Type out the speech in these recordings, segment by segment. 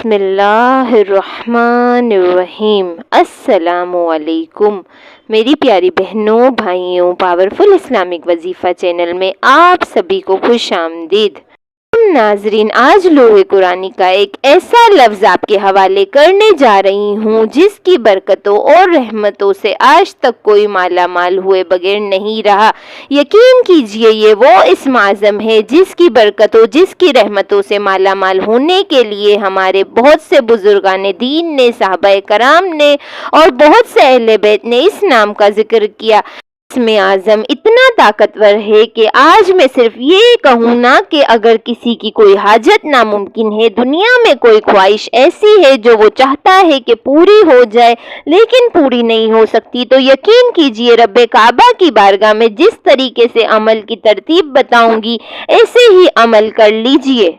بسم اللہ الرحمن الرحیم۔ السلام علیکم میری پیاری بہنوں بھائیوں، پاورفل اسلامک وظیفہ چینل میں آپ سبھی کو خوش آمدید۔ ناظرین، آج لوح قرآنی کا ایک ایسا لفظ آپ کے حوالے کرنے جا رہی ہوں جس کی برکتوں اور رحمتوں سے آج تک کوئی مالا مال ہوئے بغیر نہیں رہا۔ یقین کیجئے یہ وہ اسم اعظم ہے جس کی برکتوں، جس کی رحمتوں سے مالا مال ہونے کے لیے ہمارے بہت سے بزرگان دین نے، صحابہ کرام نے اور بہت سے اہل بیت نے اس نام کا ذکر کیا۔ اسم اعظم اتنا طاقتور ہے کہ آج میں صرف یہ کہوں نہ کہ اگر کسی کی کوئی حاجت ناممکن ہے، دنیا میں کوئی خواہش ایسی ہے جو وہ چاہتا ہے کہ پوری ہو جائے لیکن پوری نہیں ہو سکتی، تو یقین کیجئے رب کعبہ کی بارگاہ میں جس طریقے سے عمل کی ترتیب بتاؤں گی ایسے ہی عمل کر لیجئے۔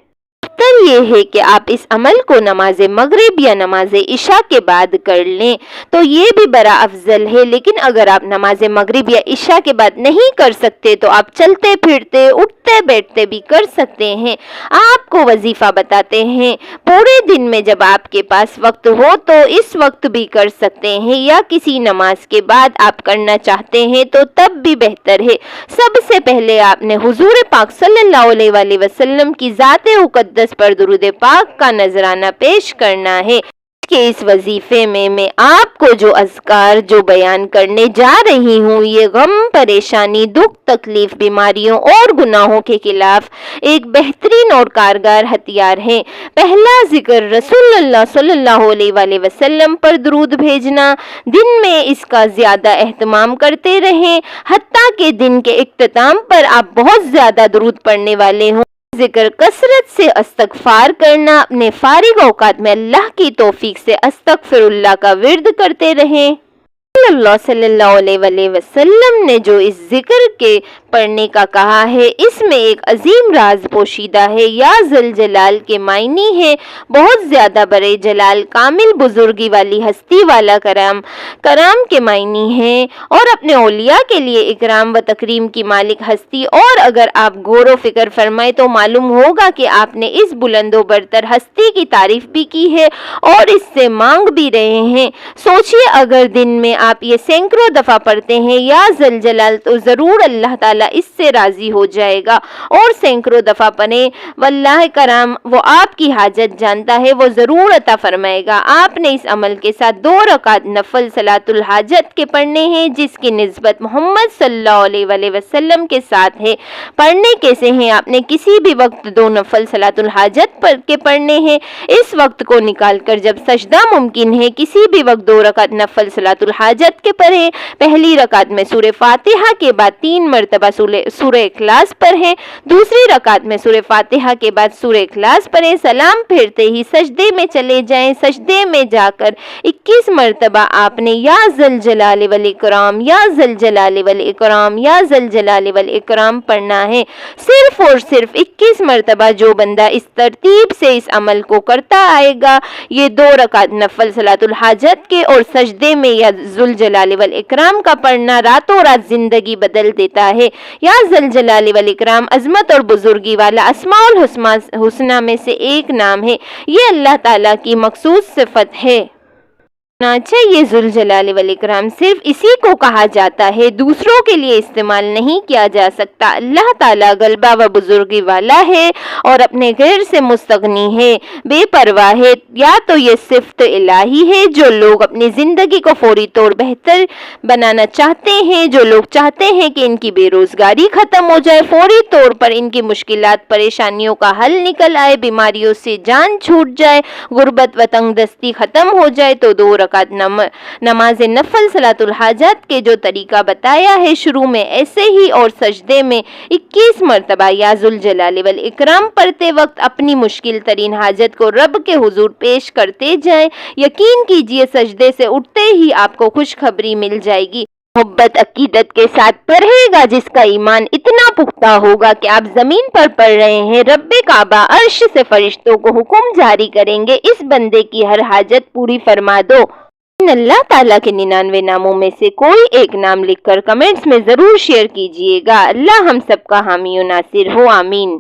بہتر یہ ہے کہ آپ اس عمل کو نماز مغرب یا نماز عشاء کے بعد کر لیں تو یہ بھی بڑا افضل ہے، لیکن اگر آپ نماز مغرب یا عشاء کے بعد نہیں کر سکتے تو آپ چلتے پھرتے، اٹھتے بیٹھتے بھی کر سکتے ہیں۔ آپ کو وظیفہ بتاتے ہیں، پورے دن میں جب آپ کے پاس وقت ہو تو اس وقت بھی کر سکتے ہیں، یا کسی نماز کے بعد آپ کرنا چاہتے ہیں تو تب بھی بہتر ہے۔ سب سے پہلے آپ نے حضور پاک صلی اللہ علیہ وآلہ وسلم کی ذات مقدس پر درود پاک کا نذرانہ پیش کرنا ہے کہ اس وظیفے میں آپ کو جو اذکار جو بیان کرنے جا رہی ہوں یہ غم، پریشانی، دکھ، تکلیف، بیماریوں اور گناہوں کے خلاف ایک بہترین اور کارگر ہتھیار ہیں۔ پہلا ذکر رسول اللہ صلی اللہ علیہ وآلہ وسلم پر درود بھیجنا۔ دن میں اس کا زیادہ اہتمام کرتے رہیں، حتیٰ کہ دن کے اختتام پر آپ بہت زیادہ درود پڑھنے والے ہوں۔ ذکر کثرت سے استغفار کرنا، اپنے فارغ اوقات میں اللہ کی توفیق سے استغفر اللہ کا ورد کرتے رہیں۔ صلی اللہ علیہ وآلہ وسلم نے جو اس ذکر کے پڑھنے کا کہا ہے اس میں ایک عظیم راز پوشیدہ ہے۔ یا ذل جلال کے معنی ہے بہت زیادہ بڑے جلال، کامل بزرگی والی ہستی والا کرام کے معنی ہیں، اور اپنے اولیاء کے لیے اکرام و تکریم کی مالک ہستی۔ اور اگر آپ غور و فکر فرمائیں تو معلوم ہوگا کہ آپ نے اس بلند و برتر ہستی کی تعریف بھی کی ہے اور اس سے مانگ بھی رہے ہیں۔ سوچئے اگر دن میں آپ یہ سینکڑوں دفعہ پڑھتے ہیں یا ذل جلال تو ضرور اللہ تعالیٰ اس سے راضی ہو جائے گا، اور سینکڑوں دفعہ پڑھیں واللہ کرام وہ آپ کی حاجت جانتا ہے، وہ ضرور عطا فرمائے گا۔ آپ نے اس عمل کے ساتھ 2 رکعت نفل صلاۃ الحاجت کے پڑھنے ہیں جس کی نسبت محمد صلی اللہ علیہ وآلہ وسلم کے ساتھ ہے۔ پڑھنے کیسے ہیں؟ آپ نے کسی بھی وقت 2 نفل صلاۃ الحاجت کے پڑھنے ہیں۔ اس وقت کو نکال کر جب سجدہ ممکن ہے کسی بھی وقت 2 رکعت نفل صلاۃ الحاجت کے پڑھیں۔ پہلی رکعت میں سورہ فاتحہ کے بعد 3 مرتبہ سورہ اخلاص پڑھیں، دوسری رکعت میں سورہ فاتحہ کے بعد سورہ اخلاص پڑھیں، سلام پھرتے ہی سجدے میں چلے جائیں۔ سجدے میں جا کر 21 مرتبہ آپ نے یا ذل جلال والاکرام، یا ذل جلال والاکرام، یا ذل جلال والاکرام پڑھنا ہے۔ صرف اور صرف 21 مرتبہ جو بندہ اس ترتیب سے اس عمل کو کرتا آئے گا، یہ 2 رکعت نفل صلاۃ الحاجت کے اور سجدے میں یا ذل جلال والاکرام کا پڑھنا راتوں رات زندگی بدل دیتا ہے۔ یا ذل جلال والاکرام عظمت اور بزرگی والا اسماء الحسنی میں سے ایک نام ہے، یہ اللہ تعالیٰ کی مخصوص صفت ہے۔ چنانچہ یہ ذل جلال والاکرام صرف اسی کو کہا جاتا ہے، دوسروں کے لیے استعمال نہیں کیا جا سکتا۔ اللہ تعالیٰ غلبہ و بزرگی والا ہے اور اپنے غیر سے مستغنی ہے، بے پرواہ ہے۔ یا تو یہ صفت الہی ہے، جو لوگ اپنی زندگی کو فوری طور بہتر بنانا چاہتے ہیں، جو لوگ چاہتے ہیں کہ ان کی بے روزگاری ختم ہو جائے، فوری طور پر ان کی مشکلات پریشانیوں کا حل نکل آئے، بیماریوں سے جان چھوٹ جائے، غربت و تنگ دستی ختم ہو جائے، تو 2 رکعت نماز نفل صلاۃ الحاجت کے جو طریقہ بتایا ہے شروع میں ایسے ہی، اور سجدے میں 21 مرتبہ یا ذل جلال والاکرام پڑھتے وقت اپنی مشکل ترین حاجت کو رب کے حضور پیش کرتے جائیں۔ یقین کیجئے سجدے سے اٹھتے ہی آپ کو خوشخبری مل جائے گی۔ محبت عقیدت کے ساتھ پڑھے گا جس کا ایمان اتنا پختہ ہوگا کہ آپ زمین پر پڑھ رہے ہیں، رب کعبہ عرش سے فرشتوں کو حکم جاری کریں گے اس بندے کی ہر حاجت پوری فرما دو۔ اللہ تعالیٰ کے 99 ناموں میں سے کوئی ایک نام لکھ کر کمنٹس میں ضرور شیئر کیجئے گا۔ اللہ ہم سب کا حامی و ناصر ہو، آمین۔